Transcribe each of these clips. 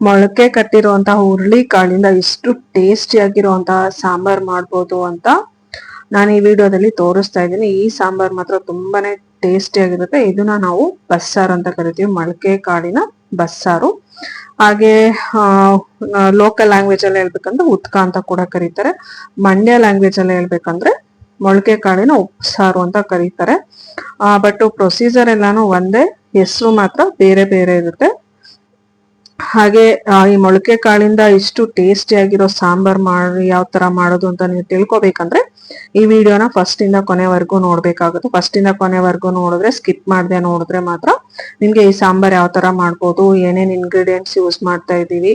ಮೊಳಕೆ ಕಟ್ಟಿರುವಂತಹ ಹುರುಳಿ ಕಾಳಿಂದ ಎಷ್ಟು ಟೇಸ್ಟಿ ಆಗಿರುವಂತಹ ಸಾಂಬಾರ್ ಮಾಡ್ಬೋದು ಅಂತ ನಾನು ಈ ವಿಡಿಯೋದಲ್ಲಿ ತೋರಿಸ್ತಾ ಇದ್ದೀನಿ. ಈ ಸಾಂಬಾರ್ ಮಾತ್ರ ತುಂಬಾನೇ ಟೇಸ್ಟಿ ಆಗಿರುತ್ತೆ. ಇದನ್ನ ನಾವು ಬಸ್ಸಾರು ಅಂತ ಕರಿತೀವಿ, ಮೊಳಕೆ ಕಾಳಿನ ಬಸ್ಸಾರು. ಹಾಗೆ ಲೋಕಲ್ ಲ್ಯಾಂಗ್ವೇಜ್ ಅಲ್ಲಿ ಹೇಳ್ಬೇಕಂದ್ರೆ ಉತ್ಕ ಅಂತ ಕೂಡ ಕರೀತಾರೆ. ಮಂಡ್ಯ ಲ್ಯಾಂಗ್ವೇಜ್ ಅಲ್ಲಿ ಹೇಳ್ಬೇಕಂದ್ರೆ ಮೊಳಕೆ ಕಾಳಿನ ಉಪ್ಸಾರು ಅಂತ ಕರೀತಾರೆ. ಬಟ್ ಪ್ರೊಸೀಜರ್ ಎಲ್ಲಾನು ಒಂದೇ, ಹೆಸರು ಮಾತ್ರ ಬೇರೆ ಬೇರೆ ಇರುತ್ತೆ. ಹಾಗೆ ಈ ಮೊಳಕೆ ಕಾಳಿಂದ ಇಷ್ಟು ಟೇಸ್ಟಿ ಆಗಿರೋ ಸಾಂಬಾರ್ ಮಾಡಿ ಯಾವ ತರ ಮಾಡೋದು ಅಂತ ನೀವು ತಿಳ್ಕೊಬೇಕಂದ್ರೆ ಈ ವಿಡಿಯೋನ ಫಸ್ಟ್ ಇಂದ ಕೊನೆವರೆಗೂ ನೋಡ್ಬೇಕಾಗುತ್ತೆ. ಫಸ್ಟ್ ಇಂದ ಕೊನೆವರೆಗೂ ನೋಡಿದ್ರೆ, ಸ್ಕಿಪ್ ಮಾಡದೆ ನೋಡಿದ್ರೆ ಮಾತ್ರ ನಿಮ್ಗೆ ಈ ಸಾಂಬಾರ್ ಯಾವ ತರ ಮಾಡ್ಬೋದು, ಏನೇನ್ ಇಂಗ್ರೀಡಿಯೆಂಟ್ಸ್ ಯೂಸ್ ಮಾಡ್ತಾ ಇದೀವಿ,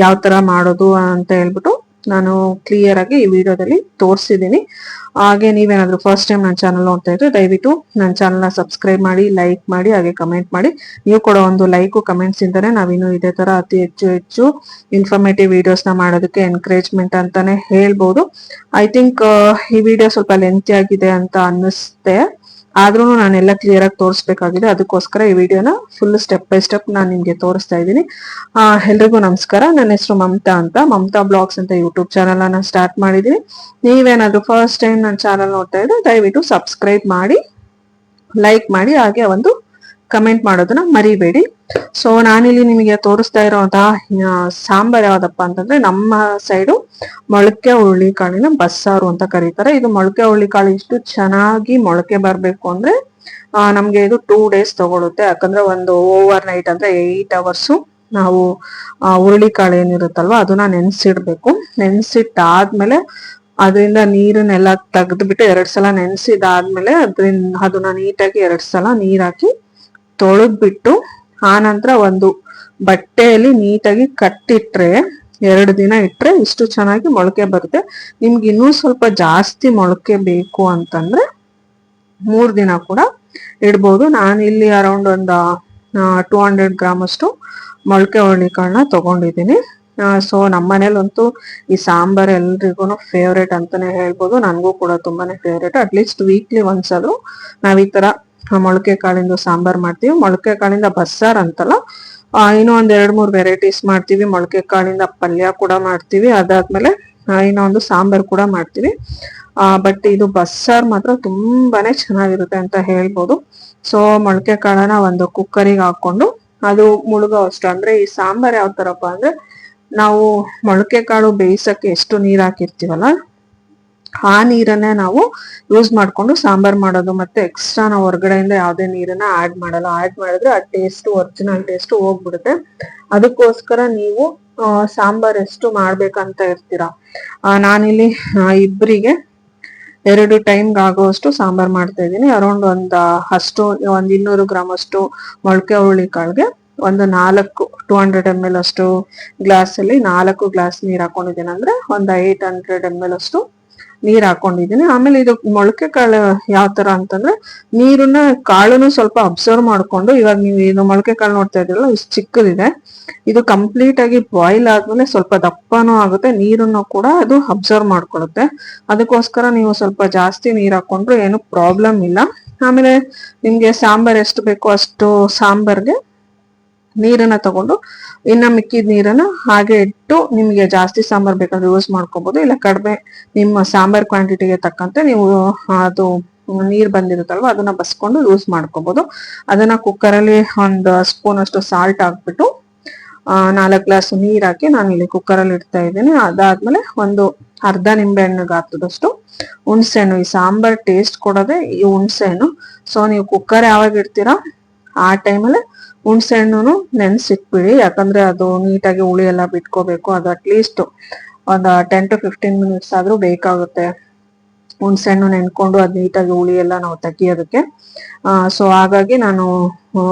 ಯಾವ ತರ ಮಾಡೋದು ಅಂತ ಹೇಳ್ಬಿಟ್ಟು ನಾನು ಕ್ಲಿಯರ್ ಆಗಿ ಈ ವಿಡಿಯೋದಲ್ಲಿ ತೋರಿಸಿದೀನಿ. ಹಾಗೆ ನೀವೇನಾದ್ರೂ ಫಸ್ಟ್ ಟೈಮ್ ನನ್ನ ಚಾನಲ್ ನೋಡ್ತಾ ಇದ್ರೆ ದಯವಿಟ್ಟು ನನ್ನ ಚಾನಲ್ನ ಸಬ್ಸ್ಕ್ರೈಬ್ ಮಾಡಿ, ಲೈಕ್ ಮಾಡಿ, ಹಾಗೆ ಕಮೆಂಟ್ ಮಾಡಿ. ನೀವು ಕೊಡೋ ಒಂದು ಲೈಕ್ ಕಮೆಂಟ್ಸ್ ಇಂದಾನೆ ನಾವಿನ್ನು ಇದೇ ತರ ಅತಿ ಹೆಚ್ಚು ಇನ್ಫಾರ್ಮೇಟಿವ್ ವಿಡಿಯೋಸ್ ನ ಮಾಡೋದಕ್ಕೆ ಎನ್ಕರೇಜ್ಮೆಂಟ್ ಅಂತಾನೆ ಹೇಳ್ಬೋದು. ಐ ಥಿಂಕ್ ಈ ವಿಡಿಯೋ ಸ್ವಲ್ಪ ಲೆಂತಿ ಆಗಿದೆ ಅಂತ ಅನ್ನಿಸುತ್ತೆ, ಆದ್ರೂ ನಾನೆಲ್ಲ ಕ್ಲಿಯರ್ ಆಗಿ ತೋರಿಸ್ಬೇಕಾಗಿದೆ. ಅದಕ್ಕೋಸ್ಕರ ಈ ವಿಡಿಯೋನ ಫುಲ್ ಸ್ಟೆಪ್ ಬೈ ಸ್ಟೆಪ್ ನಾನು ನಿಮ್ಗೆ ತೋರಿಸ್ತಾ ಇದ್ದೀನಿ. ಎಲ್ರಿಗೂ ನಮಸ್ಕಾರ. ನನ್ನ ಹೆಸರು ಮಮತಾ ಅಂತ, ಮಮತಾ ಬ್ಲಾಗ್ಸ್ ಅಂತ ಯೂಟ್ಯೂಬ್ ಚಾನಲ್ ಅನ್ನ ಸ್ಟಾರ್ಟ್ ಮಾಡಿದೀನಿ. ನೀವೇನಾದ್ರೂ ಫಸ್ಟ್ ಟೈಮ್ ನನ್ನ ಚಾನಲ್ ನೋಡ್ತಾ ಇದ್ರೆ ದಯವಿಟ್ಟು ಸಬ್ಸ್ಕ್ರೈಬ್ ಮಾಡಿ, ಲೈಕ್ ಮಾಡಿ, ಹಾಗೆ ಒಂದು ಕಮೆಂಟ್ ಮಾಡೋದನ್ನ ಮರಿಬೇಡಿ. ಸೊ ನಾನಿಲ್ಲಿ ನಿಮಗೆ ತೋರಿಸ್ತಾ ಇರುವಂತಹ ಸಾಂಬಾರ್ ಯಾವ್ದಪ್ಪ ಅಂತಂದ್ರೆ, ನಮ್ಮ ಸೈಡು ಮೊಳಕೆ ಹುರುಳಿ ಕಾಳಿನ ಬಸ್ಸಾರು ಅಂತ ಕರೀತಾರೆ. ಇದು ಮೊಳಕೆ ಹುರುಳಿ ಕಾಳು ಇಷ್ಟು ಚೆನ್ನಾಗಿ ಮೊಳಕೆ ಬರ್ಬೇಕು ಅಂದ್ರೆ ನಮ್ಗೆ ಇದು 2 days ತಗೊಳುತ್ತೆ. ಯಾಕಂದ್ರೆ ಒಂದು ಓವರ್ ನೈಟ್ ಅಂದ್ರೆ 8 hours ನಾವು ಹುರುಳಿ ಕಾಳು ಏನಿರುತ್ತಲ್ವಾ ಅದನ್ನ ನೆನ್ಸಿಡ್ಬೇಕು. ನೆನ್ಸಿಟ್ಟಾದ್ಮೇಲೆ ಅದರಿಂದ ನೀರನ್ನೆಲ್ಲ ತೆಗೆದ್ಬಿಟ್ಟು 2 ಸಲ ನೆನ್ಸಿದಾದ್ಮೇಲೆ ಅದನ್ನ ನೀಟಾಗಿ 2 ಸಲ ನೀರ್ ಹಾಕಿ ತೊಳೆದ್ಬಿಟ್ಟು ಆನಂತರ ಒಂದು ಬಟ್ಟೆಯಲ್ಲಿ ನೀಟಾಗಿ ಕಟ್ಟಿಟ್ರೆ 2 ದಿನ ಇಟ್ರೆ ಇಷ್ಟು ಚೆನ್ನಾಗಿ ಮೊಳಕೆ ಬರುತ್ತೆ. ನಿಮ್ಗೆ ಇನ್ನೂ ಸ್ವಲ್ಪ ಜಾಸ್ತಿ ಮೊಳಕೆ ಬೇಕು ಅಂತಂದ್ರೆ 3 ದಿನ ಕೂಡ ಇಡ್ಬೋದು. ನಾನಿಲ್ಲಿ ಅರೌಂಡ್ ಒಂದು 200 ಗ್ರಾಮ್ ಅಷ್ಟು ಮೊಳಕೆ ಹುರುಳಿ ಕಾಳನ್ನ ತಗೊಂಡಿದ್ದೀನಿ. ಸೊ ನಮ್ಮ ಮನೇಲಂತೂ ಈ ಸಾಂಬಾರ್ ಎಲ್ರಿಗೂ ಫೇವ್ರೇಟ್ ಅಂತಾನೆ ಹೇಳ್ಬೋದು. ನನಗೂ ಕೂಡ ತುಂಬಾನೇ ಫೇವ್ರೇಟ್. ಅಟ್ಲೀಸ್ಟ್ ವೀಕ್ಲಿ ಒನ್ಸ್ ಆದ್ರೂ ನಾವ್ ಈ ತರ ಮೊಳಕೆ ಕಾಳಿಂದ ಸಾಂಬಾರ್ ಮಾಡ್ತೀವಿ. ಮೊಳಕೆ ಕಾಳಿಂದ ಬಸ್ಸಾರ್ ಅಂತಲ್ಲ, ಇನ್ನೂ ಒಂದ್ 2-3 ವೆರೈಟೀಸ್ ಮಾಡ್ತೀವಿ. ಮೊಳಕೆ ಕಾಳಿಂದ ಪಲ್ಯ ಕೂಡ ಮಾಡ್ತೀವಿ. ಅದಾದ್ಮೇಲೆ ಇನ್ನೊಂದು ಸಾಂಬಾರ್ ಕೂಡ ಮಾಡ್ತೀವಿ. ಬಟ್ ಇದು ಬಸ್ಸಾರ್ ಮಾತ್ರ ತುಂಬಾನೇ ಚೆನ್ನಾಗಿರುತ್ತೆ ಅಂತ ಹೇಳ್ಬೋದು. ಸೊ ಮೊಳಕೆ ಕಾಳನ್ನ ಒಂದು ಕುಕ್ಕರಿಗೆ ಹಾಕೊಂಡು ಅದು ಮುಳುಗೋ ಅಷ್ಟು, ಅಂದ್ರೆ ಈ ಸಾಂಬಾರ್ ಯಾವ ತರಪ್ಪ ಅಂದ್ರೆ, ನಾವು ಮೊಳಕೆ ಕಾಳು ಬೇಯಿಸಕ್ಕೆ ಎಷ್ಟು ನೀರ್ ಹಾಕಿರ್ತೀವಲ್ಲ ಆ ನೀರನ್ನೇ ನಾವು ಯೂಸ್ ಮಾಡ್ಕೊಂಡು ಸಾಂಬಾರ್ ಮಾಡೋದು. ಮತ್ತೆ ಎಕ್ಸ್ಟ್ರಾ ನಾವು ಹೊರಗಡೆಯಿಂದ ಯಾವ್ದೇ ನೀರನ್ನ ಆಡ್ ಮಾಡಲ್ಲ. ಆಡ್ ಮಾಡಿದ್ರೆ ಆ ಟೇಸ್ಟ್, ಒರಿಜಿನಲ್ ಟೇಸ್ಟ್ ಹೋಗ್ಬಿಡುತ್ತೆ. ಅದಕ್ಕೋಸ್ಕರ ನೀವು ಸಾಂಬಾರ್ ಎಷ್ಟು ಮಾಡ್ಬೇಕಂತ ಇರ್ತೀರಾ, ನಾನಿಲ್ಲಿ ಇಬ್ಬರಿಗೆ 2 ಟೈಮ್ಗೆ ಆಗೋವಷ್ಟು ಸಾಂಬಾರ್ ಮಾಡ್ತಾ ಇದ್ದೀನಿ. ಅರೌಂಡ್ ಒಂದ್ 200 ಗ್ರಾಮ್ ಅಷ್ಟು ಮೊಳಕೆ ಹುರುಳಿ ಕಾಳಿಗೆ ಒಂದು 200 ml ಅಷ್ಟು ಗ್ಲಾಸ್ ಅಲ್ಲಿ 4 ಗ್ಲಾಸ್ ನೀರ್ ಹಾಕೊಂಡಿದ್ದೀನಿ. ಅಂದ್ರೆ ಒಂದು 800 ml ಅಷ್ಟು ನೀರ್ ಹಾಕೊಂಡಿದ್ದೀನಿ. ಆಮೇಲೆ ಇದು ಮೊಳಕೆ ಕಾಳು ಯಾವ ತರ ಅಂತಂದ್ರೆ, ನೀರನ್ನ ಕಾಳುನು ಸ್ವಲ್ಪ ಅಬ್ಸರ್ವ್ ಮಾಡ್ಕೊಂಡು, ಇವಾಗ ನೀವು ಇದು ಮೊಳಕೆ ಕಾಳು ನೋಡ್ತಾ ಇದ್ದೀರಲ್ಲ ಇಷ್ಟು ಚಿಕ್ಕದಿದೆ, ಇದು ಕಂಪ್ಲೀಟ್ ಆಗಿ ಬಾಯ್ಲ್ ಆದ್ಮೇಲೆ ಸ್ವಲ್ಪ ದಪ್ಪನೂ ಆಗುತ್ತೆ, ನೀರನ್ನು ಕೂಡ ಅದು ಅಬ್ಸರ್ವ್ ಮಾಡ್ಕೊಳ್ಳುತ್ತೆ. ಅದಕ್ಕೋಸ್ಕರ ನೀವು ಸ್ವಲ್ಪ ಜಾಸ್ತಿ ನೀರ್ ಹಾಕೊಂಡ್ರು ಏನು ಪ್ರಾಬ್ಲಮ್ ಇಲ್ಲ. ಆಮೇಲೆ ನಿಮ್ಗೆ ಸಾಂಬಾರ್ ಎಷ್ಟು ಬೇಕೋ ಅಷ್ಟು ಸಾಂಬಾರ್ಗೆ ನೀರನ್ನ ತಗೊಂಡು ಇನ್ನ ಮಿಕ್ಕಿದ ನೀರನ್ನ ಹಾಗೆ ಇಟ್ಟು, ನಿಮ್ಗೆ ಜಾಸ್ತಿ ಸಾಂಬಾರ್ ಬೇಕಾದ್ರೆ ಯೂಸ್ ಮಾಡ್ಕೋಬಹುದು, ಇಲ್ಲ ಕಡಿಮೆ ನಿಮ್ಮ ಸಾಂಬಾರ್ ಕ್ವಾಂಟಿಟಿಗೆ ತಕ್ಕಂತೆ ನೀವು ಅದು ನೀರ್ ಬಂದಿರುತ್ತಲ್ವ ಅದನ್ನ ಬಸ್ಕೊಂಡು ಯೂಸ್ ಮಾಡ್ಕೋಬಹುದು. ಅದನ್ನ ಕುಕ್ಕರಲ್ಲಿ ಒಂದು ಸ್ಪೂನ್ ಅಷ್ಟು ಸಾಲ್ಟ್ ಹಾಕ್ಬಿಟ್ಟು 4 ಗ್ಲಾಸ್ ನೀರ್ ಹಾಕಿ ನಾನು ಇಲ್ಲಿ ಕುಕ್ಕರಲ್ಲಿ ಇಡ್ತಾ ಇದ್ದೀನಿ. ಅದಾದ್ಮೇಲೆ ಒಂದು ಅರ್ಧ ನಿಂಬೆ ಹಣ್ಣು ಗಾತ್ರದಷ್ಟು ಹುಣಸೆ ಹಣ್ಣು, ಈ ಸಾಂಬಾರ್ ಟೇಸ್ಟ್ ಕೊಡೋದೇ ಈ ಹುಣಸೆ ಹಣ್ಣು. ಸೊ ನೀವು ಕುಕ್ಕರ್ ಯಾವಾಗ ಇಡ್ತೀರಾ ಆ ಟೈಮಲ್ಲಿ ಹುಣಸೆ ಹಣ್ಣು ನೆನ್ಸಿಟ್ಬಿಡಿ. ಯಾಕಂದ್ರೆ ಅದು ನೀಟಾಗಿ ಹುಳಿ ಎಲ್ಲ ಬಿಟ್ಕೋಬೇಕು. ಅದು ಅಟ್ಲೀಸ್ಟ್ ಒಂದು 10 to 15 minutes ಆದ್ರೂ ಬೇಕಾಗುತ್ತೆ ಹುಣಸೆ ಹಣ್ಣು ನೆನ್ಕೊಂಡು ಅದ್ ನೀಟಾಗಿ ಹುಳಿ ಎಲ್ಲ ನಾವು ತೆಗಿಯೋದಕ್ಕೆ. ಸೊ ಹಾಗಾಗಿ ನಾನು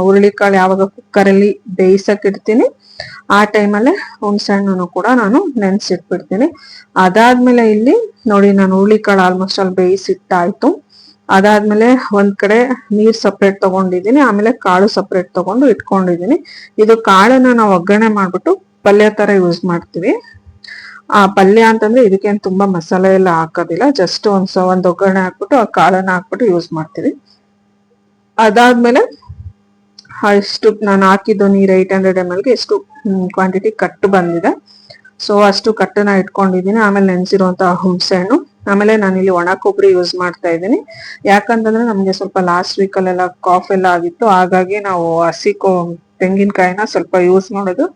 ಹುರುಳಿಕಾಳು ಯಾವಾಗ ಕುಕ್ಕರಲ್ಲಿ ಬೇಯಿಸಕ್ ಇಡ್ತೀನಿ ಆ ಟೈಮಲ್ಲೇ ಹುಣಸೆ ಹಣ್ಣು ಕೂಡ ನಾನು ನೆನ್ಸಿಟ್ಬಿಡ್ತೀನಿ. ಅದಾದ್ಮೇಲೆ ಇಲ್ಲಿ ನೋಡಿ, ನಾನು ಹುರುಳಿಕಾಳು ಆಲ್ಮೋಸ್ಟ್ ಅಲ್ಲಿ ಬೇಯಿಸಿಟ್ಟಾಯ್ತು. ಅದಾದ್ಮೇಲೆ ಒಂದ್ ಕಡೆ ನೀರ್ ಸಪ್ರೇಟ್ ತಗೊಂಡಿದ್ದೀನಿ, ಆಮೇಲೆ ಕಾಳು ಸಪ್ರೇಟ್ ತಗೊಂಡು ಇಟ್ಕೊಂಡಿದ್ದೀನಿ. ಇದು ಕಾಳನ್ನ ನಾವು ಒಗ್ಗರಣೆ ಮಾಡ್ಬಿಟ್ಟು ಪಲ್ಯ ತರ ಯೂಸ್ ಮಾಡ್ತೀವಿ. ಪಲ್ಯ ಅಂತಂದ್ರೆ ಇದಕ್ಕೇನು ತುಂಬಾ ಮಸಾಲೆ ಎಲ್ಲ ಹಾಕೋದಿಲ್ಲ, ಜಸ್ಟ್ ಒಂದ್ ಒಗ್ಗರಣೆ ಹಾಕ್ಬಿಟ್ಟು ಆ ಕಾಳನ್ನ ಹಾಕ್ಬಿಟ್ಟು ಯೂಸ್ ಮಾಡ್ತೀವಿ. ಅದಾದ್ಮೇಲೆ ಇಷ್ಟು ನಾನು ಹಾಕಿದ್ದು ನೀರು 800 ml ಎಷ್ಟು ಕ್ವಾಂಟಿಟಿ ಕಟ್ಟು ಬಂದಿದೆ. ಸೊ ಅಷ್ಟು ಕಟ್ಟನ್ನ ಇಟ್ಕೊಂಡಿದ್ದೀನಿ. ಆಮೇಲೆ ನೆನೆಸಿರುವಂತಹ ಹುಣಸೆ ಹಣ್ಣು, ಆಮೇಲೆ ನಾನಿಲ್ಲಿ ಒಣ ಕೊಬ್ಬರಿ ಯೂಸ್ ಮಾಡ್ತಾ ಇದ್ದೀನಿ. ಯಾಕಂತಂದ್ರೆ ನಮ್ಗೆ ಸ್ವಲ್ಪ ಲಾಸ್ಟ್ ವೀಕಲ್ಲೆಲ್ಲ ಕಾಫ್ ಎಲ್ಲ ಆಗಿತ್ತು, ಹಾಗಾಗಿ ನಾವು ತೆಂಗಿನಕಾಯಿನ ಸ್ವಲ್ಪ ಯೂಸ್ ಮಾಡೋದು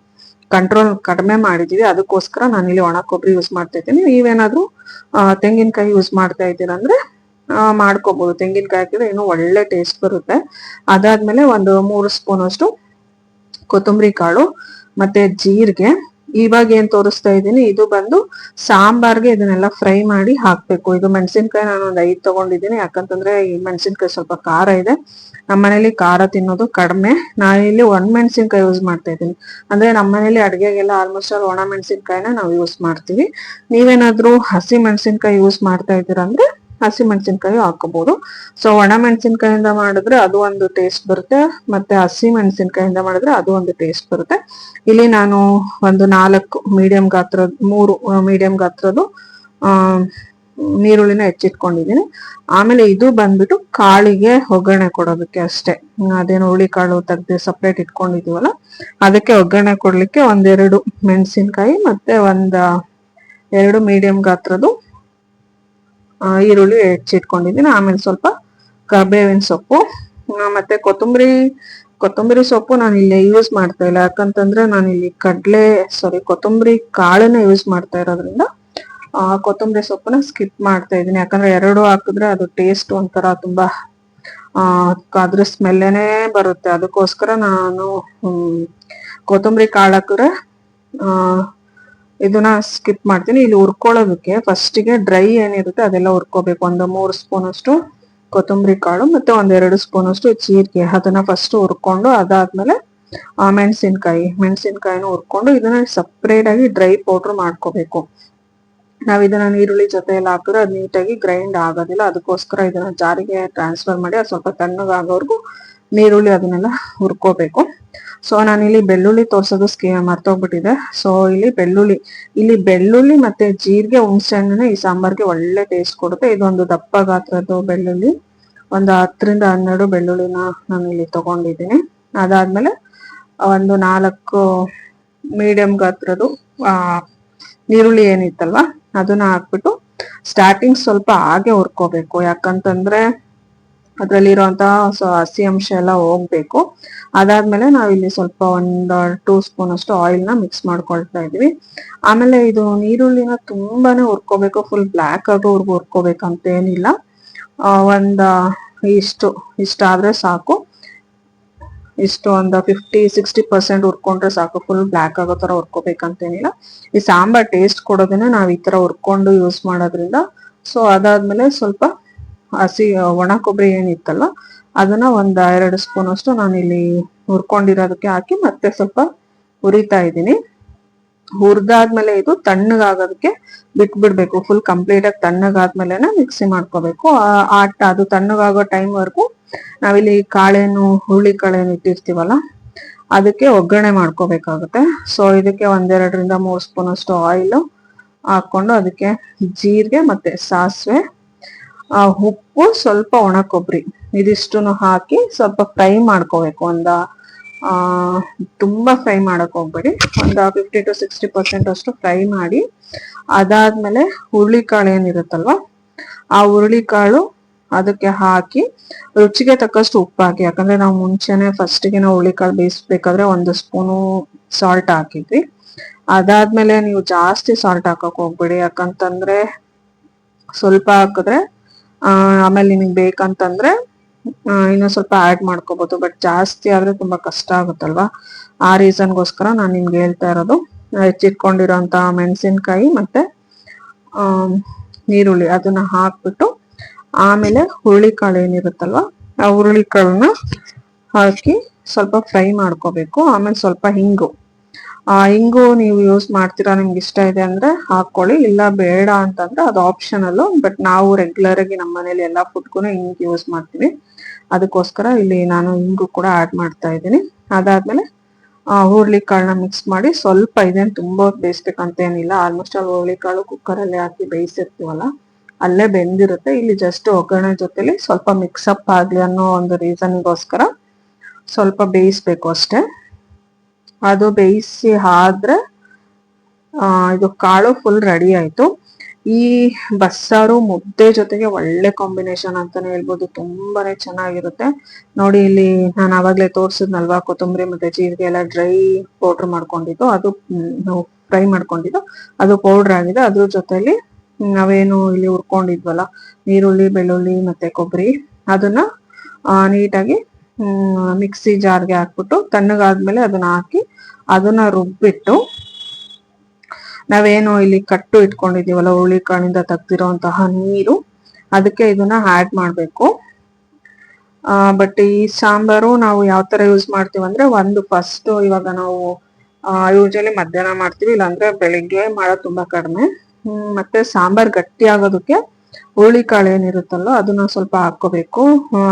ಕಂಟ್ರೋಲ್ ಕಡಿಮೆ ಮಾಡಿದೀವಿ. ಅದಕ್ಕೋಸ್ಕರ ನಾನಿಲ್ಲಿ ಒಣ ಕೊಬ್ಬರಿ ಯೂಸ್ ಮಾಡ್ತಾ ಇದ್ದೀನಿ. ನೀವೇನಾದ್ರೂ ತೆಂಗಿನಕಾಯಿ ಯೂಸ್ ಮಾಡ್ತಾ ಇದ್ದೀರಾ ಅಂದ್ರೆ ಮಾಡ್ಕೋಬಹುದು. ತೆಂಗಿನಕಾಯಿ ಹಾಕಿದ್ರೆ ಇನ್ನೂ ಒಳ್ಳೆ ಟೇಸ್ಟ್ ಬರುತ್ತೆ. ಅದಾದ್ಮೇಲೆ ಒಂದು 3 ಸ್ಪೂನ್ ಅಷ್ಟು ಕೊತ್ತಂಬರಿ ಕಾಳು ಮತ್ತೆ ಜೀರಿಗೆ. ಇವಾಗ ಏನ್ ತೋರಿಸ್ತಾ ಇದ್ದೀನಿ ಇದು ಬಂದು ಸಾಂಬಾರ್ಗೆ ಇದನ್ನೆಲ್ಲ ಫ್ರೈ ಮಾಡಿ ಹಾಕ್ಬೇಕು. ಇದು ಮೆಣಸಿನ್ಕಾಯಿ ನಾನು ಒಂದು 5 ತಗೊಂಡಿದ್ದೀನಿ. ಯಾಕಂತಂದ್ರೆ ಈ ಮೆಣಸಿನ್ಕಾಯಿ ಸ್ವಲ್ಪ ಖಾರ ಇದೆ, ನಮ್ಮ ಮನೇಲಿ ಖಾರ ತಿನ್ನೋದು ಕಡಿಮೆ. ನಾನಿಲ್ಲಿ ಮೆಣಸಿನ್ಕಾಯಿ ಯೂಸ್ ಮಾಡ್ತಾ ಇದ್ದೀನಿ. ಅಂದ್ರೆ ನಮ್ಮ ಮನೇಲಿ ಅಡ್ಗೆಗೆಲ್ಲ ಆಲ್ಮೋಸ್ಟ್ ಆಲ್ ಒಣ ಮೆಣಸಿನ್ಕಾಯಿನ ನಾವು ಯೂಸ್ ಮಾಡ್ತೀವಿ. ನೀವೇನಾದ್ರೂ ಹಸಿ ಮೆಣಸಿನ್ಕಾಯಿ ಯೂಸ್ ಮಾಡ್ತಾ ಇದ್ದೀರಾ ಅಂದ್ರೆ ಹಸಿ ಮೆಣಸಿನ್ಕಾಯಿ ಹಾಕೋಬಹುದು. ಸೊ ಒಣ ಮೆಣಸಿನ್ಕಾಯಿಂದ ಮಾಡಿದ್ರೆ ಅದು ಒಂದು ಟೇಸ್ಟ್ ಬರುತ್ತೆ, ಮತ್ತೆ ಹಸಿ ಮೆಣಸಿನ್ಕಾಯಿಂದ ಮಾಡಿದ್ರೆ ಅದು ಒಂದು ಟೇಸ್ಟ್ ಬರುತ್ತೆ. ಇಲ್ಲಿ ನಾನು ಒಂದು 3 ಮೀಡಿಯಂ ಗಾತ್ರದ್ದು ನೀರುಳ್ಳಿನ ಹೆಚ್ಚಿಟ್ಕೊಂಡಿದ್ದೀನಿ. ಆಮೇಲೆ ಇದು ಬಂದ್ಬಿಟ್ಟು ಕಾಳಿಗೆ ಒಗ್ಗರಣೆ ಕೊಡೋದಕ್ಕೆ ಅಷ್ಟೇ. ಅದೇನು ಹುಳಿ ಕಾಳು ತೆಗ್ದು ಸಪ್ರೇಟ್ ಇಟ್ಕೊಂಡಿದೀವಲ್ಲ ಅದಕ್ಕೆ ಒಗ್ಗರಣೆ ಕೊಡ್ಲಿಕ್ಕೆ 1-2 ಮೆಣಸಿನ್ಕಾಯಿ ಮತ್ತೆ 2 ಮೀಡಿಯಂ ಗಾತ್ರದ್ದು ಈರುಳ್ಳಿ ಹೆಚ್ಚಿಟ್ಕೊಂಡಿದ್ದೀನಿ. ಆಮೇಲೆ ಸ್ವಲ್ಪ ಕರ್ಬೇವಿನ ಸೊಪ್ಪು ಮತ್ತೆ ಕೊತ್ತಂಬರಿ ಸೊಪ್ಪು ನಾನು ಇಲ್ಲಿ ಯೂಸ್ ಮಾಡ್ತಾ ಇಲ್ಲ. ಯಾಕಂತಂದ್ರೆ ನಾನು ಇಲ್ಲಿ ಕೊತ್ತಂಬರಿ ಕಾಳನ್ನ ಯೂಸ್ ಮಾಡ್ತಾ ಇರೋದ್ರಿಂದ ಕೊತ್ತಂಬರಿ ಸೊಪ್ಪನ್ನ ಸ್ಕಿಪ್ ಮಾಡ್ತಾ ಇದ್ದೀನಿ. ಯಾಕಂದ್ರೆ 2 ಹಾಕಿದ್ರೆ ಅದು ಟೇಸ್ಟ್ ಒಂಥರ ತುಂಬಾ ಅದ್ರ ಸ್ಮೆಲ್ಲೇನೆ ಬರುತ್ತೆ. ಅದಕ್ಕೋಸ್ಕರ ನಾನು ಕೊತ್ತಂಬರಿ ಕಾಳು ಹಾಕಿದ್ರೆ ಇದನ್ನ ಸ್ಕಿಪ್ ಮಾಡ್ತೀನಿ. ಇಲ್ಲಿ ಹುರ್ಕೊಳ್ಳೋದಕ್ಕೆ ಫಸ್ಟಿಗೆ ಡ್ರೈ ಏನಿರುತ್ತೆ ಅದೆಲ್ಲ ಹುರ್ಕೋಬೇಕು. 3 ಸ್ಪೂನ್ ಅಷ್ಟು ಕೊತ್ತಂಬರಿ ಕಾಳು ಮತ್ತೆ 2 ಸ್ಪೂನ್ ಅಷ್ಟು ಜೀರಿಗೆ, ಅದನ್ನ ಫಸ್ಟ್ ಹುರ್ಕೊಂಡು ಅದಾದ್ಮೇಲೆ ಮೆಣಸಿನ್ಕಾಯಿನ ಹುರ್ಕೊಂಡು ಇದನ್ನ ಸಪ್ರೇಟ್ ಆಗಿ ಡ್ರೈ ಪೌಡರ್ ಮಾಡ್ಕೋಬೇಕು. ನಾವ್ ಇದನ್ನ ಈರುಳ್ಳಿ ಜೊತೆ ಎಲ್ಲ ಹಾಕಿದ್ರೆ ಅದು ನೀಟಾಗಿ ಗ್ರೈಂಡ್ ಆಗೋದಿಲ್ಲ. ಅದಕ್ಕೋಸ್ಕರ ಇದನ್ನ ಜಾರಿಗೆ ಟ್ರಾನ್ಸ್ಫರ್ ಮಾಡಿ ಅದು ಸ್ವಲ್ಪ ತಣ್ಣಗಾಗೋವರೆಗೂ ನೀರುಳ್ಳಿ ಅದನ್ನೆಲ್ಲ ಹುರ್ಕೋಬೇಕು. ಸೊ ನಾನಿಲ್ಲಿ ಬೆಳ್ಳುಳ್ಳಿ ತೋರ್ಸೋದು ಮರ್ತೋಗ್ಬಿಟ್ಟಿದೆ. ಸೊ ಇಲ್ಲಿ ಬೆಳ್ಳುಳ್ಳಿ ಮತ್ತೆ ಜೀರಿಗೆ ಹುಣಸೆ ಹಣ್ಣನ್ನ ಈ ಸಾಂಬಾರ್ಗೆ ಒಳ್ಳೆ ಟೇಸ್ಟ್ ಕೊಡುತ್ತೆ. ಇದೊಂದು ದಪ್ಪ ಗಾತ್ರದ್ದು ಬೆಳ್ಳುಳ್ಳಿ, ಒಂದು 10-12 ಬೆಳ್ಳುಳ್ಳಿನ ನಾನು ಇಲ್ಲಿ ತಗೊಂಡಿದ್ದೀನಿ. ಅದಾದ್ಮೇಲೆ ಒಂದು 4 ಮೀಡಿಯಂ ಗಾತ್ರದ್ದು ನೀರುಳ್ಳಿ ಏನಿತ್ತಲ್ವಾ ಅದನ್ನ ಹಾಕ್ಬಿಟ್ಟು ಸ್ಟಾರ್ಟಿಂಗ್ ಸ್ವಲ್ಪ ಹಾಗೆ ಹುರ್ಕೋಬೇಕು. ಯಾಕಂತಂದ್ರೆ ಅದ್ರಲ್ಲಿರುವಂತಹ ಹಸಿ ಅಂಶ ಎಲ್ಲ ಹೋಗ್ಬೇಕು. ಅದಾದ್ಮೇಲೆ ನಾವಿಲ್ಲಿ ಸ್ವಲ್ಪ 2 ಸ್ಪೂನ್ ಅಷ್ಟು ಆಯಿಲ್ ನ ಮಿಕ್ಸ್ ಮಾಡ್ಕೊಳ್ತಾ ಇದೀವಿ. ಆಮೇಲೆ ಇದು ನೀರುಳ್ಳಿನ ತುಂಬಾನೇ ಹುರ್ಕೋಬೇಕು, ಫುಲ್ ಬ್ಲ್ಯಾಕ್ ಆಗೋವರೆಗೂ ಹುರ್ಕೋಬೇಕಂತ ಏನಿಲ್ಲ. ಇಷ್ಟಾದ್ರೆ ಸಾಕು. ಇಷ್ಟು ಒಂದು 50-60% ಹುರ್ಕೊಂಡ್ರೆ ಸಾಕು. ಫುಲ್ ಬ್ಲ್ಯಾಕ್ ಆಗೋ ತರ ಹುರ್ಕೋಬೇಕಂತೇನಿಲ್ಲ. ಈ ಸಾಂಬಾರ್ ಟೇಸ್ಟ್ ಕೊಡೋದನ್ನ ನಾವ್ ಈ ತರ ಹುರ್ಕೊಂಡು ಯೂಸ್ ಮಾಡೋದ್ರಿಂದ. ಸೊ ಅದಾದ್ಮೇಲೆ ಸ್ವಲ್ಪ ಒಣ ಕೊಬ್ಬರಿ ಏನಿತ್ತಲ್ಲ ಅದನ್ನ 2 ಸ್ಪೂನ್ ಅಷ್ಟು ನಾನು ಇಲ್ಲಿ ಹುರ್ಕೊಂಡಿರೋದಕ್ಕೆ ಹಾಕಿ ಮತ್ತೆ ಸ್ವಲ್ಪ ಹುರಿತಾ ಇದ್ದೀನಿ. ಹುರಿದಾದ್ಮೇಲೆ ಇದು ತಣ್ಣಗಾಗೋದಕ್ಕೆ ಬಿಟ್ಬಿಡ್ಬೇಕು. ಫುಲ್ ಕಂಪ್ಲೀಟ್ ಆಗಿ ತಣ್ಣಗಾದ್ಮೇಲೆನೆ ಮಿಕ್ಸಿ ಮಾಡ್ಕೋಬೇಕು. ಅದು ತಣ್ಣಗಾಗೋ ಟೈಮ್ ವರ್ಗು ನಾವಿಲ್ಲಿ ಹುರುಳಿ ಕಾಳೇನು ಇಟ್ಟಿರ್ತೀವಲ್ಲ ಅದಕ್ಕೆ ಒಗ್ಗರಣೆ ಮಾಡ್ಕೋಬೇಕಾಗುತ್ತೆ. ಸೊ ಇದಕ್ಕೆ 1-2-3 ಸ್ಪೂನ್ ಅಷ್ಟು ಆಯಿಲ್ ಹಾಕೊಂಡು ಅದಕ್ಕೆ ಜೀರಿಗೆ ಮತ್ತೆ ಸಾಸಿವೆ, ಉಪ್ಪು, ಸ್ವಲ್ಪ ಒಣ ಕೊಬ್ಬರಿ ಇದಿಷ್ಟನ್ನು ಹಾಕಿ ಸ್ವಲ್ಪ ಫ್ರೈ ಮಾಡ್ಕೋಬೇಕು. ತುಂಬಾ ಫ್ರೈ ಮಾಡಕ್ ಹೋಗ್ಬೇಡಿ, 50-60% ಅಷ್ಟು ಫ್ರೈ ಮಾಡಿ ಅದಾದ್ಮೇಲೆ ಹುರುಳಿಕಾಳು ಏನಿರುತ್ತಲ್ವಾ ಆ ಹುರುಳಿಕಾಳು ಅದಕ್ಕೆ ಹಾಕಿ ರುಚಿಗೆ ತಕ್ಕಷ್ಟು ಉಪ್ಪು ಹಾಕಿ. ಯಾಕಂದ್ರೆ ನಾವು ಮುಂಚೆನೆ ಫಸ್ಟ್ಗೆ ನಾವು ಹುರುಳಿಕಾಳು ಬೇಯಿಸ್ಬೇಕಾದ್ರೆ 1 ಸ್ಪೂನು ಸಾಲ್ಟ್ ಹಾಕಿದ್ವಿ. ಅದಾದ್ಮೇಲೆ ನೀವು ಜಾಸ್ತಿ ಸಾಲ್ಟ್ ಹಾಕಕ್ ಹೋಗ್ಬೇಡಿ. ಯಾಕಂತಂದ್ರೆ ಸ್ವಲ್ಪ ಹಾಕಿದ್ರೆ ಆಮೇಲೆ ನಿಮಗೆ ಬೇಕಂತಂದ್ರೆ ಇನ್ನೂ ಸ್ವಲ್ಪ ಆಡ್ ಮಾಡ್ಕೋಬಹುದು. ಬಟ್ ಜಾಸ್ತಿ ಆದ್ರೆ ತುಂಬಾ ಕಷ್ಟ ಆಗುತ್ತಲ್ವಾ, ಆ ರೀಸನ್ಗೋಸ್ಕರ ನಾನು ನಿಮ್ಗೆ ಹೇಳ್ತಾ ಇರೋದು. ಹೆಚ್ಚಿಟ್ಕೊಂಡಿರೋಂತ ಮೆಣಸಿನ್ಕಾಯಿ ಮತ್ತೆ ನೀರುಳ್ಳಿ ಅದನ್ನ ಹಾಕ್ಬಿಟ್ಟು ಆಮೇಲೆ ಹುರುಳಿಕಾಳು ಏನಿರುತ್ತಲ್ವಾ ಆ ಹುರುಳಿಕಾಳನ್ನ ಹಾಕಿ ಸ್ವಲ್ಪ ಫ್ರೈ ಮಾಡ್ಕೋಬೇಕು. ಆಮೇಲೆ ಸ್ವಲ್ಪ ಹಿಂಗು ನೀವು ಯೂಸ್ ಮಾಡ್ತೀರಾ, ನಿಮ್ಗೆ ಇಷ್ಟ ಇದೆ ಅಂದ್ರೆ ಹಾಕೊಳ್ಳಿ, ಇಲ್ಲ ಬೇಡ ಅಂತಂದ್ರೆ ಅದು ಆಪ್ಷನಲ್. ಬಟ್ ನಾವು ರೆಗ್ಯುಲರ್ ಆಗಿ ನಮ್ಮ ಮನೇಲಿ ಎಲ್ಲಾ ಫುಡ್ಗೂ ಹಿಂಗ್ ಯೂಸ್ ಮಾಡ್ತೀವಿ. ಅದಕ್ಕೋಸ್ಕರ ಇಲ್ಲಿ ನಾನು ಹಿಂಗು ಕೂಡ ಆಡ್ ಮಾಡ್ತಾ ಇದ್ದೀನಿ. ಅದಾದ್ಮೇಲೆ ಹುರುಳಿಕಾಳನ್ನ ಮಿಕ್ಸ್ ಮಾಡಿ ಸ್ವಲ್ಪ ಇದೇನು ತುಂಬಾ ಬೇಯಿಸ್ಬೇಕಂತ ಏನಿಲ್ಲ. ಆಲ್ಮೋಸ್ಟ್ ಹುರುಳಿಕಾಳು ಕುಕ್ಕರ್ ಅಲ್ಲಿ ಹಾಕಿ ಬೇಯಿಸಿರ್ತೀವಲ್ಲ ಅಲ್ಲೇ ಬೆಂದಿರುತ್ತೆ. ಇಲ್ಲಿ ಜಸ್ಟ್ ಒಗ್ಗರಣೆ ಜೊತೆಲಿ ಸ್ವಲ್ಪ ಮಿಕ್ಸ್ ಅಪ್ ಆಗ್ಲಿ ಅನ್ನೋ ಒಂದು ರೀಸನ್ಗೋಸ್ಕರ ಸ್ವಲ್ಪ ಬೇಯಿಸ್ಬೇಕು ಅಷ್ಟೇ. ಅದು ಬೇಯಿಸಿ ಆದ್ರೆ ಇದು ಕಾಳು ಫುಲ್ ರೆಡಿ ಆಯ್ತು. ಈ ಬಸ್ಸಾರು ಮುದ್ದೆ ಜೊತೆಗೆ ಒಳ್ಳೆ ಕಾಂಬಿನೇಷನ್ ಅಂತಾನೆ ಹೇಳ್ಬೋದು, ತುಂಬಾನೇ ಚೆನ್ನಾಗಿರುತ್ತೆ. ನೋಡಿ ಇಲ್ಲಿ ನಾನು ಆವಾಗ್ಲೇ ತೋರ್ಸಿದ್ನಲ್ವಾ, ಕೊತ್ತಂಬರಿ ಮತ್ತೆ ಜೀರಿಗೆ ಎಲ್ಲ ಡ್ರೈ ಪೌಡರ್ ಮಾಡ್ಕೊಂಡಿದ್ದು, ಅದು ಫ್ರೈ ಮಾಡ್ಕೊಂಡಿದ್ದು, ಅದು ಪೌಡರ್ ಆಗಿದೆ. ಅದ್ರ ಜೊತೆಲಿ ನಾವೇನು ಇಲ್ಲಿ ಹುರ್ಕೊಂಡಿದ್ವಲ್ಲ ಈರುಳ್ಳಿ, ಬೆಳ್ಳುಳ್ಳಿ ಮತ್ತೆ ಕೊಬ್ಬರಿ, ಅದನ್ನ ನೀಟಾಗಿ ಮಿಕ್ಸಿ ಜಾರ್ಗೆ ಹಾಕ್ಬಿಟ್ಟು ತಣ್ಣಗಾದ್ಮೇಲೆ ಅದನ್ನ ಹಾಕಿ ಅದನ್ನ ರುಬ್ಬಿಟ್ಟು ನಾವೇನು ಇಲ್ಲಿ ಕಟ್ಟು ಇಟ್ಕೊಂಡಿದೀವಲ್ಲ ಹುಳಿಕಾಳಿಂದ ತೆಗ್ದಿರೋಂತಹ ನೀರು, ಅದಕ್ಕೆ ಇದನ್ನ ಆಡ್ ಮಾಡ್ಬೇಕು. ಬಟ್ ಈ ಸಾಂಬಾರು ನಾವು ಯಾವ ತರ ಯೂಸ್ ಮಾಡ್ತೀವಿ ಅಂದ್ರೆ, ಒಂದು ಫಸ್ಟ್ ಇವಾಗ ನಾವು ಯೂಶಲಿ ಮಧ್ಯಾಹ್ನ ಮಾಡ್ತೀವಿ, ಇಲ್ಲಾಂದ್ರೆ ಬೆಳಿಗ್ಗೆ ಮಾಡೋದು ತುಂಬಾ ಕಡಿಮೆ. ಮತ್ತೆ ಸಾಂಬಾರ್ ಗಟ್ಟಿ ಆಗೋದಕ್ಕೆ ಹುಳಿಕಾಳು ಏನಿರುತ್ತಲ್ಲ ಅದನ್ನ ಸ್ವಲ್ಪ ಹಾಕೋಬೇಕು.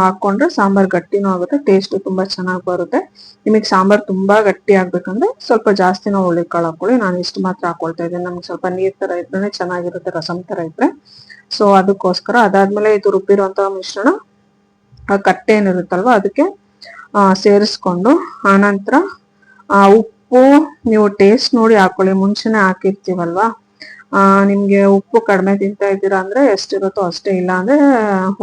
ಹಾಕೊಂಡ್ರೆ ಸಾಂಬಾರ್ ಗಟ್ಟಿನೂ ಆಗುತ್ತೆ, ಟೇಸ್ಟ್ ತುಂಬಾ ಚೆನ್ನಾಗಿ ಬರುತ್ತೆ. ನಿಮಗೆ ಸಾಂಬಾರ್ ತುಂಬಾ ಗಟ್ಟಿ ಆಗ್ಬೇಕಂದ್ರೆ ಸ್ವಲ್ಪ ಜಾಸ್ತಿನ ಹುಳಿಕಾಳು ಹಾಕೊಳ್ಳಿ. ನಾನು ಇಷ್ಟು ಮಾತ್ರ ಹಾಕೊಳ್ತಾ ಇದ್ದೇನೆ, ನಮ್ಗೆ ಸ್ವಲ್ಪ ನೀರ್ ತರ ಇದ್ರೆ ಚೆನ್ನಾಗಿರುತ್ತೆ, ರಸಂ ತರ ಇದ್ರೆ. ಸೊ ಅದಕ್ಕೋಸ್ಕರ ಅದಾದ್ಮೇಲೆ ಇದು ರುಬ್ಬಿರುವಂತಹ ಮಿಶ್ರಣ ಕಟ್ಟೆ ಏನಿರುತ್ತಲ್ವ ಅದಕ್ಕೆ ಸೇರಿಸ್ಕೊಂಡು, ಆನಂತರ ಉಪ್ಪು ನೀವು ಟೇಸ್ಟ್ ನೋಡಿ ಹಾಕೊಳ್ಳಿ. ಮುಂಚೆನೆ ಹಾಕಿರ್ತೀವಲ್ವಾ, ನಿಮ್ಗೆ ಉಪ್ಪು ಕಡಿಮೆ ತಿಂತಾ ಇದ್ದೀರಾ ಅಂದ್ರೆ ಎಷ್ಟಿರುತ್ತೋ ಅಷ್ಟೇ, ಇಲ್ಲ ಅಂದ್ರೆ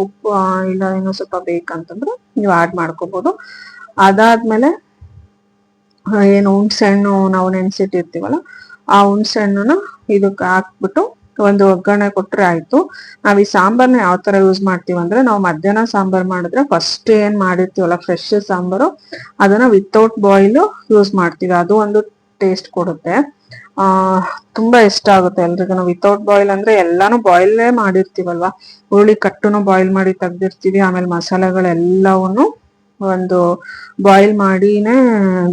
ಉಪ್ಪು ಇಲ್ಲ ಇನ್ನೂ ಸ್ವಲ್ಪ ಬೇಕಂತಂದ್ರೆ ನೀವು ಆಡ್ ಮಾಡ್ಕೋಬಹುದು. ಅದಾದ್ಮೇಲೆ ಏನು ಹುಣ್ಸೆ ಹಣ್ಣು ನಾವು ನೆನ್ಸಿಟ್ಟಿರ್ತೀವಲ್ಲ, ಆ ಹುಣ್ಸೆ ಹಣ್ಣನ್ನ ಇದಕ್ಕೆ ಹಾಕ್ಬಿಟ್ಟು ಒಂದು ಒಗ್ಗರಣೆ ಕೊಟ್ರೆ ಆಯ್ತು. ನಾವ್ ಈ ಸಾಂಬಾರ್ನ ಯಾವ ತರ ಯೂಸ್ ಮಾಡ್ತೀವಿ ಅಂದ್ರೆ, ನಾವು ಮಧ್ಯಾಹ್ನ ಸಾಂಬಾರ್ ಮಾಡಿದ್ರೆ ಫಸ್ಟ್ ಏನ್ ಮಾಡಿರ್ತೀವಲ್ಲ ಫ್ರೆಶ್ ಸಾಂಬಾರು, ಅದನ್ನ ವಿತೌಟ್ ಬಾಯ್ಲ್ ಯೂಸ್ ಮಾಡ್ತೀವಿ. ಅದು ಒಂದು ಟೇಸ್ಟ್ ಕೊಡುತ್ತೆ, ತುಂಬಾ ಇಷ್ಟ ಆಗುತ್ತೆ ಎಲ್ರಿಗೂ. ವಿತೌಟ್ ಬಾಯ್ಲ್ ಅಂದ್ರೆ ಎಲ್ಲಾನು ಬಾಯ್ಲೇ ಮಾಡಿರ್ತೀವಲ್ವಾ, ಹುರುಳಿ ಕಟ್ಟುನು ಬಾಯ್ಲ್ ಮಾಡಿ ತೆಗ್ದಿರ್ತೀವಿ, ಆಮೇಲೆ ಮಸಾಲೆಗಳೆಲ್ಲವನ್ನು ಒಂದು ಬಾಯ್ಲ್ ಮಾಡಿನೇ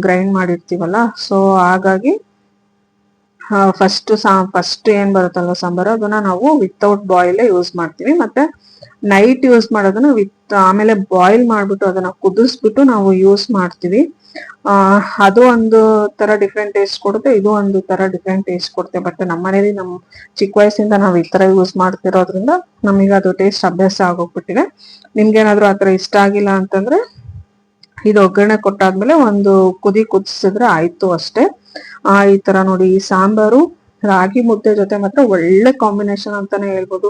ಗ್ರೈಂಡ್ ಮಾಡಿರ್ತೀವಲ್ಲ. ಸೊ ಹಾಗಾಗಿ ಫಸ್ಟ್ ಏನ್ ಬರುತ್ತಲ್ವ ಸಾಂಬಾರು, ಅದನ್ನ ನಾವು ವಿತೌಟ್ ಬಾಯ್ಲ್ ಯೂಸ್ ಮಾಡ್ತೀವಿ. ಮತ್ತೆ ನೈಟ್ ಯೂಸ್ ಮಾಡೋದನ್ನ ಆಮೇಲೆ ಬಾಯ್ಲ್ ಮಾಡ್ಬಿಟ್ಟು ಅದನ್ನ ಕುದಿಸ್ಬಿಟ್ಟು ನಾವು ಯೂಸ್ ಮಾಡ್ತೀವಿ. ಅದು ಒಂದು ತರ ಡಿಫ್ರೆಂಟ್ ಟೇಸ್ಟ್ ಕೊಡುತ್ತೆ, ಇದು ಒಂದು ತರ ಡಿಫ್ರೆಂಟ್ ಟೇಸ್ಟ್ ಕೊಡುತ್ತೆ. ಬಟ್ ನಮ್ಮ ಮನೇಲಿ ನಮ್ ಚಿಕ್ಕ ವಯಸ್ಸಿಂದ ನಾವ್ ಈ ತರ ಯೂಸ್ ಮಾಡ್ತಿರೋದ್ರಿಂದ ನಮಗೆ ಅದು ಟೇಸ್ಟ್ ಅಭ್ಯಾಸ ಆಗೋಗ್ಬಿಟ್ಟಿದೆ. ನಿಮ್ಗೇನಾದ್ರೂ ಆತರ ಇಷ್ಟ ಆಗಿಲ್ಲ ಅಂತಂದ್ರೆ ಇದು ಒಗ್ಗರಣೆ ಕೊಟ್ಟಾದ್ಮೇಲೆ ಒಂದು ಕುದಿಸಿದ್ರೆ ಆಯ್ತು ಅಷ್ಟೇ. ಈ ತರ ನೋಡಿ, ಈ ಸಾಂಬಾರು ರಾಗಿ ಮುದ್ದೆ ಜೊತೆ ಮಾತ್ರ ಒಳ್ಳೆ ಕಾಂಬಿನೇಷನ್ ಅಂತಾನೆ ಹೇಳ್ಬೋದು.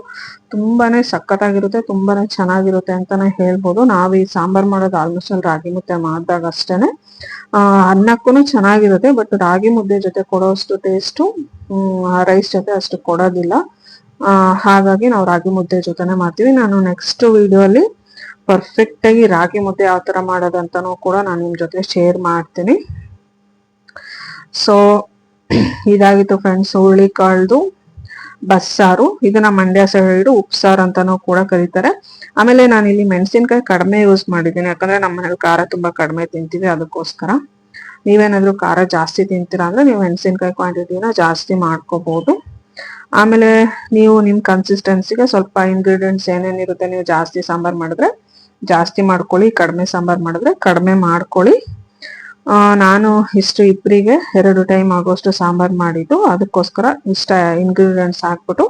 ತುಂಬಾನೇ ಸಖತ್ತಾಗಿರುತ್ತೆ, ತುಂಬಾನೇ ಚೆನ್ನಾಗಿರುತ್ತೆ ಅಂತಾನೆ ಹೇಳ್ಬೋದು. ನಾವ್ ಈ ಸಾಂಬಾರ್ ಮಾಡೋದು ಆಲ್ಮೋಸ್ಟ್ ಅಲ್ಲಿ ರಾಗಿ ಮುದ್ದೆ ಮಾಡಿದಾಗ ಅಷ್ಟೇನೆ. ಅನ್ನಕ್ಕೂ ಚೆನ್ನಾಗಿರುತ್ತೆ, ಬಟ್ ರಾಗಿ ಮುದ್ದೆ ಜೊತೆ ಕೊಡೋಷ್ಟು ಟೇಸ್ಟು ರೈಸ್ ಜೊತೆ ಅಷ್ಟು ಕೊಡೋದಿಲ್ಲ. ಹಾಗಾಗಿ ನಾವು ರಾಗಿ ಮುದ್ದೆ ಜೊತೆನೆ ಮಾಡ್ತೀವಿ. ನಾನು ನೆಕ್ಸ್ಟ್ ವಿಡಿಯೋ ಅಲ್ಲಿ ಪರ್ಫೆಕ್ಟ್ ಆಗಿ ರಾಗಿ ಮುದ್ದೆ ಯಾವ ತರ ಮಾಡೋದಂತಾನು ಕೂಡ ನಾನು ನಿಮ್ ಜೊತೆ ಶೇರ್ ಮಾಡ್ತೀನಿ. ಸೊ ಇದಾಗಿತ್ತು ಫ್ರೆಂಡ್ಸ್, ಹುರುಳಿಕಾಳ್ದು ಬಸ್ಸಾರು. ಇದನ್ನ ಮಂಡ್ಯ ಸೈಡ್ ಉಪ್ಸಾರು ಅಂತಾನೂ ಕೂಡ ಕರೀತಾರೆ. ಆಮೇಲೆ ನಾನು ಇಲ್ಲಿ ಮೆಣಸಿನ್ಕಾಯಿ ಕಡಿಮೆ ಯೂಸ್ ಮಾಡಿದ್ದೀನಿ, ಯಾಕಂದ್ರೆ ನಮ್ಮ ಮನೇಲಿ ಖಾರ ತುಂಬಾ ಕಡಿಮೆ ತಿಂತೀವಿ, ಅದಕ್ಕೋಸ್ಕರ. ನೀವೇನಾದ್ರೂ ಖಾರ ಜಾಸ್ತಿ ತಿಂತೀರಾ ಅಂದ್ರೆ ನೀವು ಮೆಣಸಿನ್ಕಾಯಿ ಕ್ವಾಂಟಿಟಿನ ಜಾಸ್ತಿ ಮಾಡ್ಕೋಬಹುದು. ಆಮೇಲೆ ನೀವು ನಿಮ್ ಕನ್ಸಿಸ್ಟೆನ್ಸಿಗೆ ಸ್ವಲ್ಪ ಇಂಗ್ರೀಡಿಯೆಂಟ್ಸ್ ಏನೇನಿರುತ್ತೆ, ನೀವು ಜಾಸ್ತಿ ಸಾಂಬಾರ್ ಮಾಡಿದ್ರೆ ಜಾಸ್ತಿ ಮಾಡ್ಕೊಳ್ಳಿ, ಕಡಿಮೆ ಸಾಂಬಾರ್ ಮಾಡಿದ್ರೆ ಕಡಿಮೆ ಮಾಡ್ಕೊಳ್ಳಿ. ನಾನು ಇಷ್ಟು ಇಬ್ಬರಿಗೆ 2 ಟೈಮ್ ಆಗೋಷ್ಟು ಸಾಂಬಾರ್ ಮಾಡಿದ್ದು, ಅದಕ್ಕೋಸ್ಕರ ಇಷ್ಟ ಇಂಗ್ರೀಡಿಯೆಂಟ್ಸ್ ಹಾಕ್ಬಿಟ್ಟು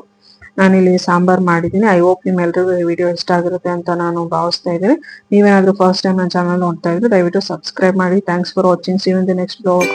ನಾನಿಲ್ಲಿ ಸಾಂಬಾರ್ ಮಾಡಿದ್ದೀನಿ. ಐ ಹೋಪ್ ನಿಮ್ಮೆಲ್ರಿಗೂ ಈ ವಿಡಿಯೋ ಇಷ್ಟ ಆಗಿರುತ್ತೆ ಅಂತ ನಾನು ಭಾವಿಸ್ತಾ ಇದ್ದೀನಿ. ನೀವೇನಾದ್ರೂ ಫಸ್ಟ್ ಟೈಮ್ ನನ್ನ ಚಾನಲ್ ನೋಡ್ತಾ ಇದ್ರೆ ದಯವಿಟ್ಟು ಸಬ್ಸ್ಕ್ರೈಬ್ ಮಾಡಿ. Thanks for watching. See you in the next blog.